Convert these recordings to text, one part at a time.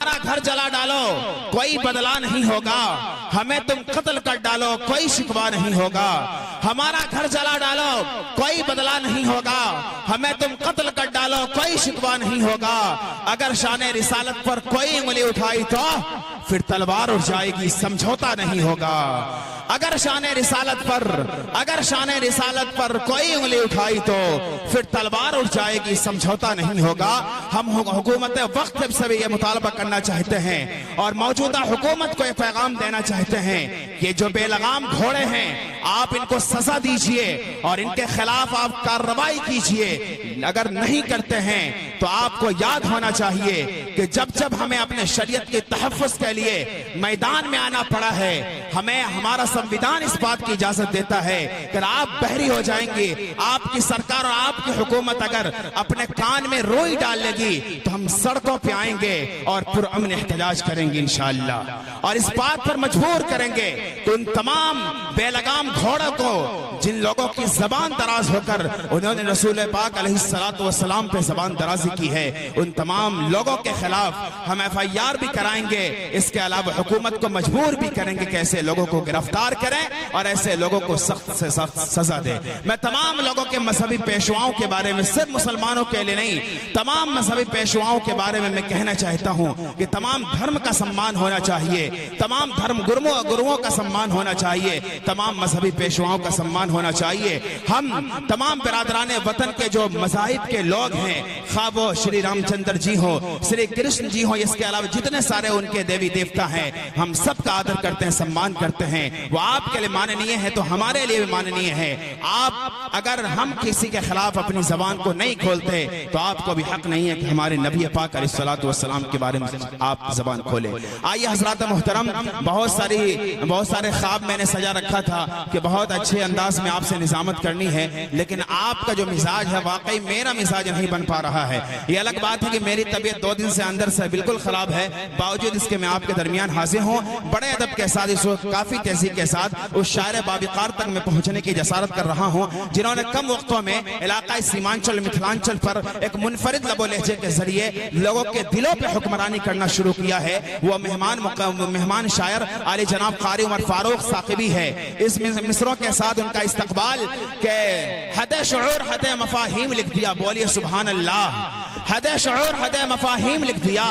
घर जला डालो कोई बदला नहीं होगा, हमें तुम कत्ल कर डालो कोई शिकवा नहीं होगा। हमारा घर जला डालो कोई बदला नहीं होगा, हमें तुम कत्ल कर डालो कोई शिकवा नहीं होगा। अगर शान रिसालत पर कोई उंगली उठाई तो फिर तलवार उठ जाएगी, समझौता नहीं होगा। अगर शान रिसालत पर कोई उंगली उठाई तो फिर तलवार उठ जाएगी, समझौता नहीं होगा। हम हुकूमत वक्त से भी ये मुतालबा करना चाहते हैं और मौजूदा हुकूमत को ये पैगाम देना चाहते हैं कि जो बेलगाम घोड़े हैं आप इनको सजा दीजिए और इनके खिलाफ आप कार्रवाई कीजिए। अगर नहीं करते हैं तो आपको याद होना चाहिए कि जब जब हमें अपने शरीयत के तहफ़्फ़ुज़ के लिए मैदान में आना पड़ा है, हमें हमारा संविधान इस बात की इजाजत देता है कि आप बहरी हो जाएंगे, आपकी सरकार और आपकी हुकूमत अगर अपने कान में रोई डाल लेगी तो हम सड़कों पे आएंगे और पुरअमन एहतजाज करेंगे इंशाअल्लाह। और इस बात पर मजबूर करेंगे कि उन तमाम बेलगाम घोड़ों को जिन लोगों की जबान दराज होकर उन्होंने रसूल पाक अलैहिस्सलातु वस्सलाम पे जबान दराजी की है, उन तमाम लोगों के खिलाफ हम FIR भी कराएंगे। इसके अलावा हुकूमत को मजबूर भी करेंगे कि ऐसे लोगों को गिरफ्तार करें और ऐसे लोगों को सख्त से सख्त सजा दे। मैं तमाम लोगों के मजहबी पेशवाओं के बारे में, सिर्फ मुसलमानों के लिए नहीं, तमाम मजहबी पेशवाओं के बारे में मैं कहना चाहता हूं कि तमाम धर्म का सम्मान होना चाहिए, तमाम धर्म गुरुओं का सम्मान होना चाहिए, तमाम मजहबी पेशवाओं का सम्मान होना चाहिए। हम तमाम बिरादराने वतन के जो मज़ाहिब के लोग हैं, खा वो श्री रामचंद्र जी हो, श्री कृष्ण जी हो, इसके अलावा जितने सारे उनके देवी देवता हैं, हम सबका आदर करते हैं, सम्मान करते हैं। वो आपके लिए माननीय है तो हमारे लिए भी माननीय है। आप अगर हम किसी के खिलाफ अपनी जबान को नहीं खोलते तो आपको भी हक नहीं है कि हमारे नबी पाक अलैहिस्सलातु वस्सलाम के बारे में आप जबान खोले। आइए हजरात मोहतरम, बहुत सारे ख्वाब मैंने सजा रखा था कि बहुत अच्छे अंदाज में आपसे निजामत करनी है, लेकिन आपका जो मिजाज है वाकई मेरा मिजाज नहीं बन पा रहा है। ये अलग बात है कि मेरी तबीयत 2 दिन से अंदर से बिल्कुल खराब है, बावजूद इसके मैं आपके दरमियान हाजिर हूँ। बड़े अदब के साथ, इस वक्त काफी तहजीब के साथ उस शायर बाविकार तक मैं पहुंचने की जसारत कर रहा हूँ जिन्होंने कम वक्तों में इलाका सीमांचल मिथिलांचल पर एक मुनफरिद लबो लहजे के जरिए लोगों के दिलों पे हुक्मरानी करना शुरू किया है। वो मेहमान शायर आले जनाब कारी उमर फारूक साकिबी है। इस मिसरों के साथ उनका इस्तकबाल के हदे शुऊर हदे मफाहीम लिख दिया। बोलिए सुभान अल्लाह। हदे शुऊर हदे मफाहीम लिख दिया,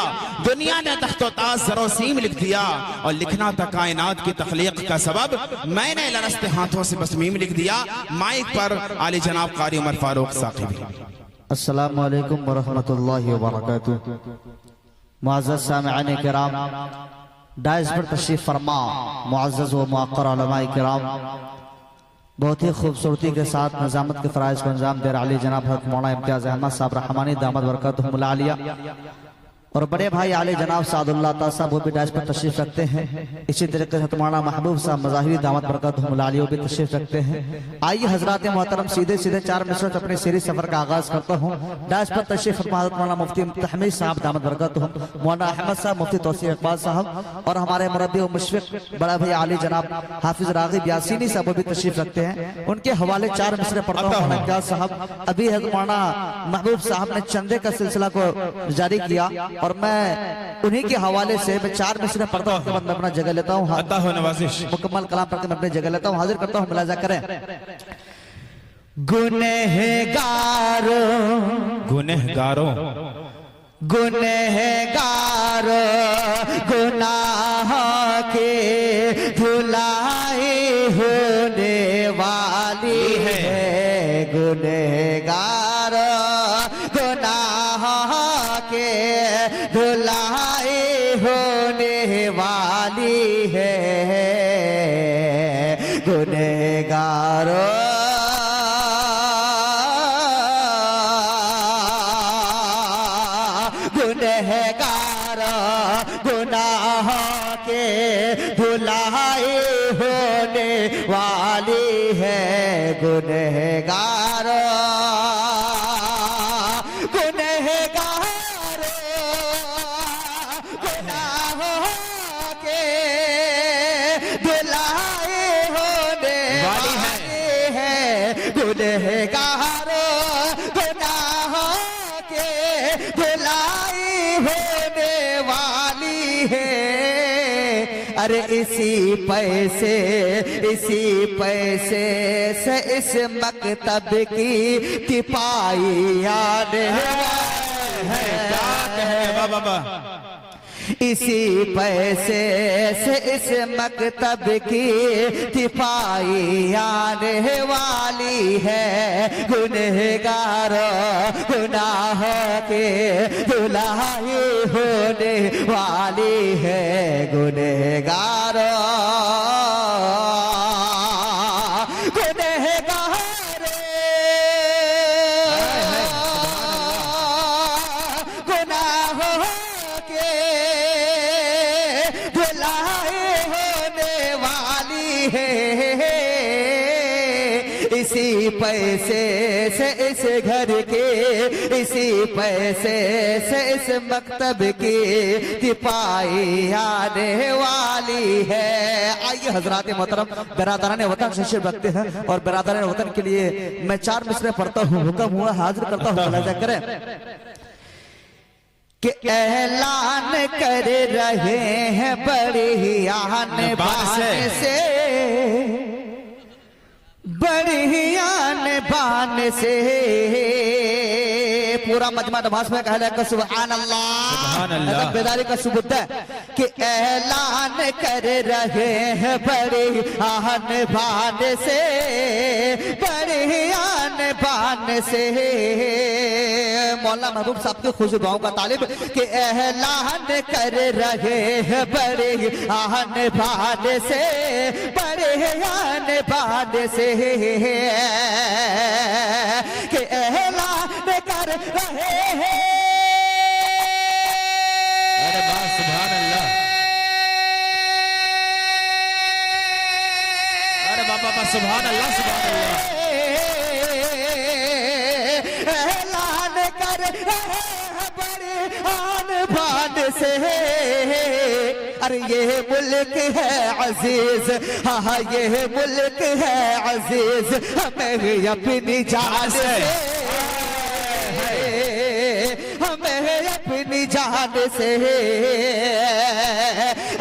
दुनिया ने तख्तो ताज जरोसीम लिख दिया, और लिखना था कायनात की तख्लीक का सबब, मैंने लरस्ते हाथों से बस मीम लिख दिया। माइक पर आले जनाब कारी उमर फारूक साकिबी। अस्सलामु अलैकुम वरहमतुल्लाहि वबरकातुहू। मुअज़्ज़ज़ सामिईन किराम, डाइस पर तशरीफ फरमा मुअज़्ज़ज़ व मुअक्कर उलमाए किराम, बहुत ही खूबसूरती के साथ निजामत के फ़राइज़ को अंजाम दे रहे जनाब हज़रत मौलाना इम्तियाज़ अहमद साहब रहमानी दामद बरकतहुमुल आलिया, और बड़े भाई आले जनाब सादुल्लाह ता साहब वो भी डाइस पर तशरीफ रखते हैं। इसी तरीके से मौलाना महबूब साहब मज़ाहिरी दामद बरकतहुमुल आलिया भी तशरीफ रखते हैं। आइए हजरात मोहतरम, सीधे 4 मिनट से अपने सीरी सफर का आगाज करता हूँ। डाइस पर तशरीफ हजरत मौलाना मुफ्ती तहमीद साहब दामद बरकतहुम, मौलाना अहमद साहब, मुफ्ती तौसीफ इकबाल साहब, और हमारे मुरब्बी व मुशफ़िक़ बड़ा भाई आले जनाब हाफिज राग़िब यासीनी साहब वो भी तशरीफ रखते हैं। उनके हवाले 4 मिसरे पढ़ता हूँ। इम्तियाज़ साहब, अभी मौलाना महबूब साहब ने चंदे का सिलसिला को जारी किया और मैं उन्हीं के हवाले से मैं 4 मिसरे पढ़ता हूँ, मैं अपना जगह लेता हूँ, मुकम्मल कलाम पढ़ के मैं अपनी जगह लेता हूँ, हाजिर करता हूँ, मुलाजा करें। गुनहगारों गुनहगारों गुनहगारों गुनाह के धुलाई होने वाली है। गुनहगारों गुनाह के धुलाई होने वाली है। गुनहगारों गुनाह के धुलाई होने वाली है। गुनहगारों गुनहगारों गुनाहों के धुलाई होने वाली है। अरे इसी पैसे से इस मकतब की तिपाई याद है। बाबा इसी पैसे से इस मकतब की तिपाई आने वाली है। गुनहगार गुनाह के धुलाई होने वाली है। गुनहगार इसी पैसे से इस घर के, इसी पैसे से इस मकतब की तिपाई आने वाली है। आइए हजरात मोहतरम, बिरादरान वतन तशरीफ रखते हैं और बिरादरान वतन के लिए मैं 4 मिसरे पढ़ता हूँ, हुक्म हुआ हाजिर करता हूँ। मुलाजा करें कि ऐलान कर रहे हैं बड़ी आन बान से, बड़ी आन बान से। पूरा मजमा नमाज में कहला का सुभान अल्लाह, बेदारी का सबूत है कि ऐलान कर रहे हैं बड़ी आन बान से, बड़ी आन बान से। मौलाना महबूब साहब के खुश दुआओं का तालिब कि ऐलान कर रहे हैं बड़ी आन बान से, बड़ी आन बान से कि ऐलान कर रहे हैं। अरे वाह सुभान अल्लाह, अरे बाबा सुभान अल्लाह, सुभान अल्लाह। ऐलान कर रहे हैं बड़े आन बान से। अरे ये मुल्क है अजीज, हाँ ये मुल्क है अजीज, हमें अपनी जान से, हमें अपनी जान से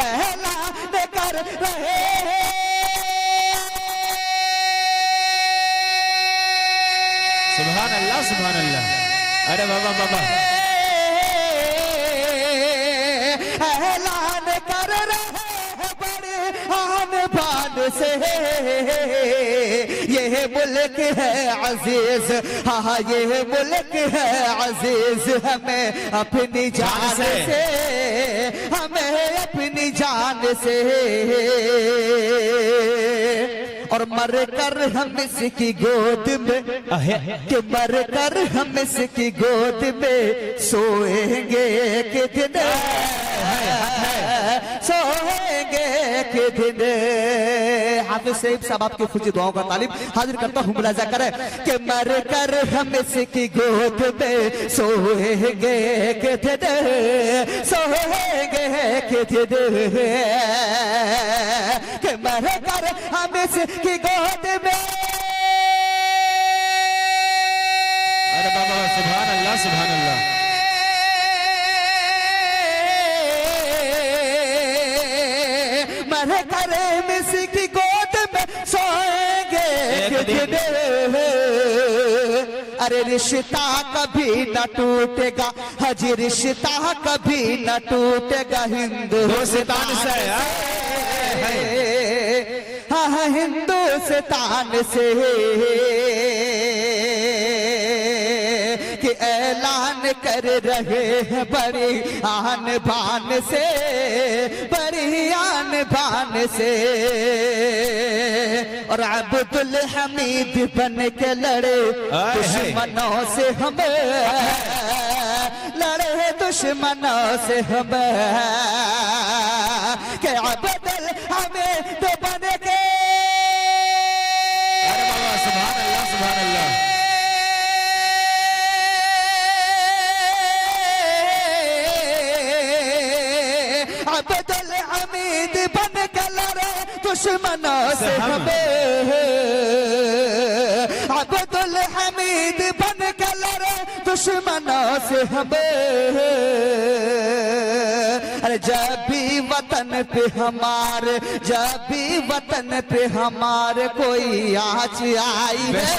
ऐलान कर रहे हैं। सुभान अल्लाह, सुभान अल्लाह। अरे बाबा बाबा ऐलान कर रहे हैं बड़े आन बान से। ये मुल्क है अजीज, हाँ ये मुल्क है अजीज, हमें अपनी जान से, हमें अपनी जान से। और मर कर हम इसकी गोद में, कि मर कर हम इसकी गोद में सोएंगे कि दिन, सोएंगे कि दिन। हाफिज सईद साहब आपके खुशी दुआओं का तालिब हाजिर करता हूँ। मुलाजा करें कि मर कर हम इसकी गोद में सोएंगे कि दिन, सोएंगे कि दिन। कि मर कर हम इसकी गोद में। अरे बाबा सुभान अल्लाह, सुभान अल्लाह। मर कर मिस की गोद में सोएंगे कितने। अरे रिश्ता कभी न टूटेगा, हजी रिश्ता कभी न टूटेगा हिंदुस्तान से, हाँ हिंदुस्तान से। कि ऐलान कर रहे हैं बड़ी आन बान से, बड़ी आन बान से। और अब्दुल हमीद बन के लड़े दुश्मनों से हम, लड़े दुश्मनों से हम। के अब्दुल हमीद बन के, अरे बाबा सुभान अल्लाह, सुभान अल्लाह। अब्दुल हमीद बन के लड़े दुश्मनों से हमें, अब्दुल हमीद बन निकल रे दुश्मनों से हमें, अरे जब भी वतन पे हमारे, जब भी वतन पे हमारे कोई आँच आई है,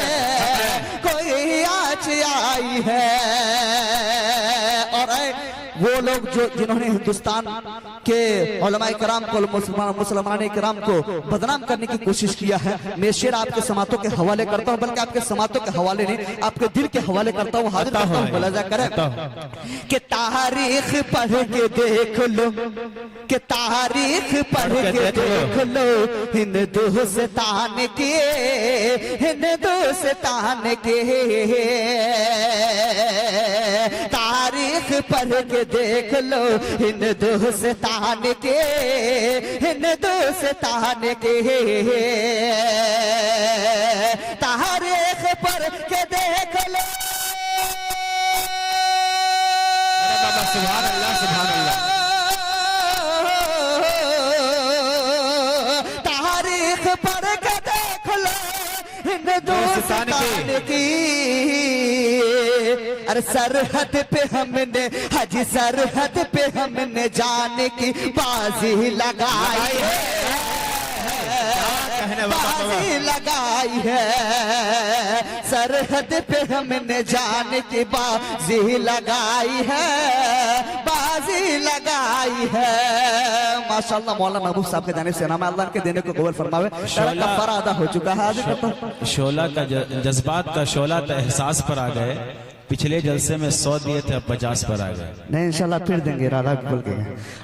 कोई आँच आई है। और वो लोग जो जिन्होंने हिंदुस्तान के उलमाए कराम को, मुसलमान कराम को बदनाम करने की कोशिश किया है, मैं शेर आपके समातों के हवाले करता हूँ, बल्कि आपके समातों के हवाले नहीं, आपके दिल के हवाले करता हूँ, हाजिर करता हूँ, मुलाजा करें कि तारीख पढ़ के देख लो, कि तारीख पढ़ के देख लो, हिंदुस्तान के, हिंदुस्तान के, तारीख पढ़ के देख लो हिंदुस्तान के, हिंदुस्तान के, तारीख पढ़ के देख लो। सुभान अल्लाह, सुभान अल्लाह। तारीख पढ़ के देख लो हिंदुस्तान की, अरे सरहद पे हमने, हाजी सरहद पे हमने जाने की बाजी लगाई है, बाजी लगाई है, सरहद पे हमने जाने की बाजी लगाई है, बाजी लगाई है। माशाअल्लाह मौलाना महबूब साहब के जाने से नाम अल्लाह के देने को कबूल फरमावे। कफारा अदा हो चुका है। शोला का जज्बात का शोला तो एहसास पर आ गए, पिछले जलसे में 100 दिए थे, अब 50 पर आ गए। नहीं इंशाल्लाह फिर देंगे, इरादा बोल के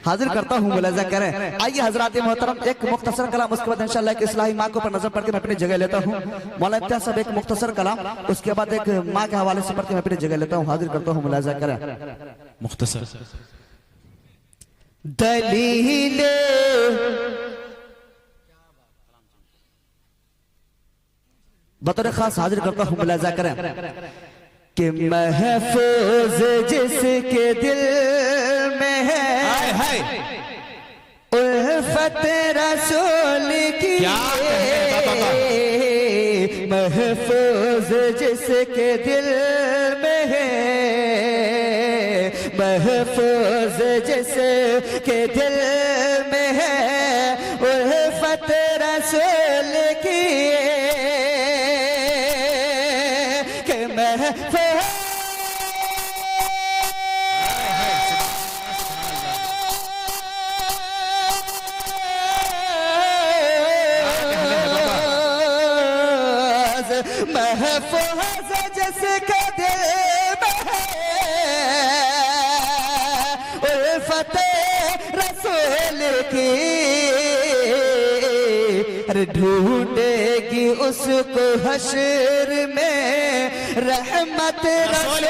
हाजिर करता हूँ, मुलाजा करें। आइए हजरात मोहतरम, एक मुख्तसर कलाम, उसके बाद इंशाल्लाह एक इस्लाही माँ के ऊपर नजर पड़ के मैं अपनी जगह लेता हूँ। मौलाना इम्तियाज साहब एक मुख्तसर कलाम, उसके बाद एक माँ के हवाले से पढ़ के मैं अपनी जगह लेता हूँ, हाजिर करता हूँ, मुलाजा करें। मुख्तसर दलीले बतौर खास हाजिर करता हूँ, मुलाजा करें कि महफूज जिसके दिल में है उल्फत रसूल की, महफूज जिसके दिल में है, महफूज जिसके दिल में है उल्फत रसूल की, कि महफूज महफूज जिसके दिल में है उल्फत रसूल की, अरे ढूंढेगी उसको हश्र में रहमत रसूल।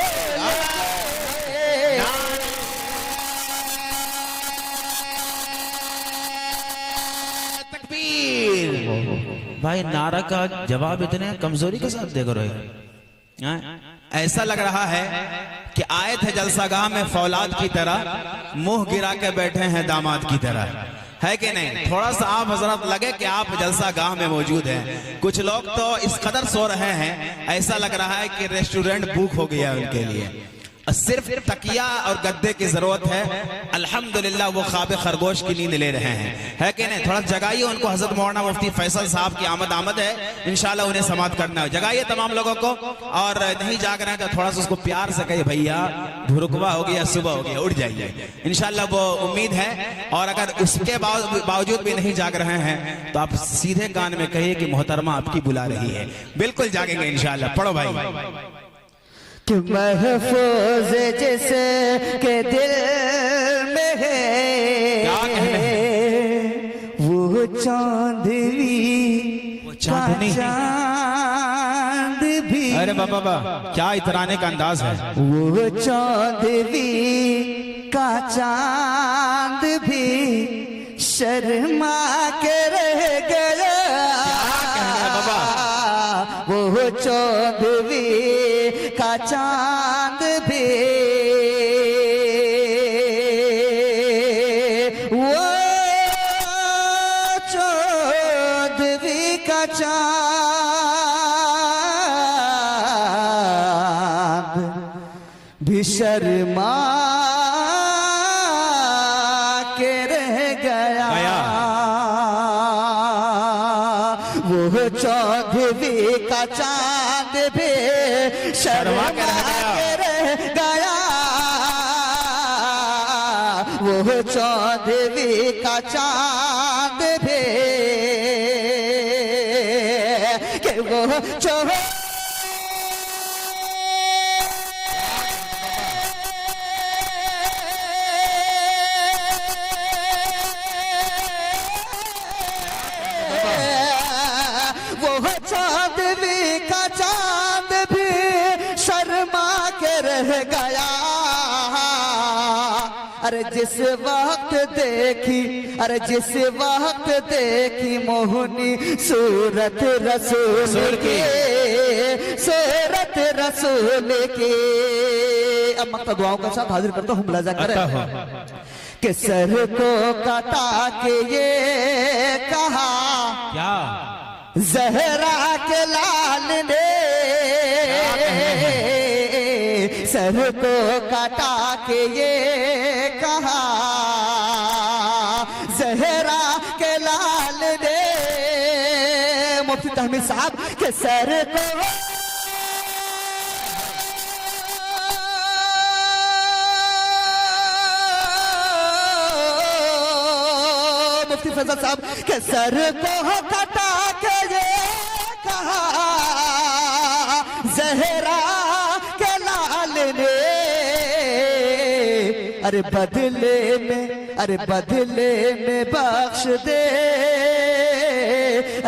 भाई नारा का जवाब इतने कमजोरी के साथ देकर रहे, ऐसा लग रहा है कि आए थे जलसागाह में फौलाद की तरह, मुंह गिरा के बैठे हैं दामाद की तरह, है कि नहीं? थोड़ा सा आप हजरत लगे कि आप जलसागाह में मौजूद हैं। कुछ लोग तो इस कदर सो रहे हैं, ऐसा लग रहा है कि रेस्टोरेंट बुक हो गया उनके लिए, सिर्फ तकिया और गद्दे की जरूरत है। अल्हम्दुलिल्लाह वो ख्वाब खरगोश की नींद ले रहे हैं, है कि नहीं? थोड़ा जगाइए उनको, हजरत मौलाना मुफ्ती फैसल साहब की आमद है, इंशाल्लाह उन्हें समाप्त करना है। जगाइए तमाम लोगों को, और नहीं जाग रहे हैं तो थोड़ा सा उसको प्यार से कहिए, भैया भुरुकवा हो गया, सुबह हो गया, उठ जाइए, इंशाल्लाह वो उम्मीद है। और अगर उसके बावजूद भी नहीं जाग रहे हैं तो आप सीधे कान में कहिए कि मोहतरमा आपकी बुला रही है, बिल्कुल जागेंगे इंशाल्लाह। पढ़ो भाई। कि महफूज जिसके दिल में है वो चांदनी, वो चांदनी, चांद भी, अरे बाबा क्या इतराने का अंदाज है, वो चांदनी का चांद भी शर्मा के रह गया, वो चांदनी का चांद भी, वो चांदनी का चांद शर्मा के रह गया वो चौदहवीं का चांद भी शर्मा के रह गया वो चौदहवीं का चांद भी कि वो चौदहवीं का चांद भी शर्मा के रह गया अरे जिस वक्त देखी मोहनी सूरत रसूल की अब मक्ता दुआओं के साथ हाजिर करता हूँ मुलाजा करें कि सर को कटा के ये कहा क्या जहरा के लाल ने सर को कटा के ये कहा जहरा के लाल ने मुफ्ती तहमीद साहब के सर को मुफ्ती फैजल साहब के सर को कटा के ये कहा जहरा के लाल ने अरे बदले में बख्श दे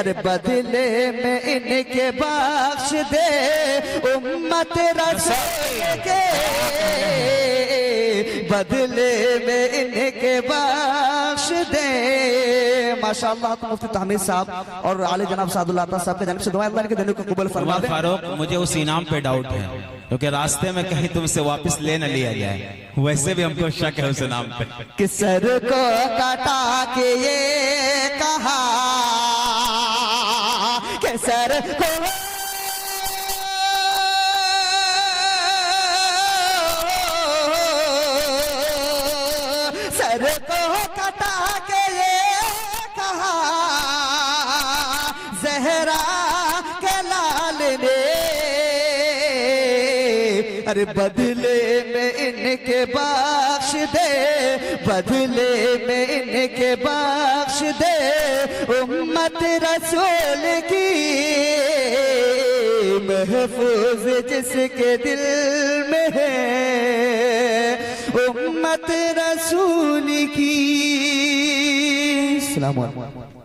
अरे बदले में इनके बख्श दे उम्मत रसूल के बदले में इनके बख्श दे माशाअल्लाह। तो मुफ्ती तहमीद साहब और आले जनाब सादुल्लाह साहब के जानिब से दुआ अल्लाह के देने को कबूल फरमा दे। फारूक मुझे उस इनाम पे डाउट है क्योंकि रास्ते में कहीं तुमसे वापस ले न लिया जाए, वैसे भी हमको शक है उस इनाम पे। कि सर को कटा के ये कहा कि सर को कटा के ये कहा जहरा के लाल ने अरे बदले में इनके बख्श दे बदले में इनके बख्श दे उम्मत रसूल की महफूज जिसके दिल में है उम्मत रसूल की। अस्सलाम वालेकुम।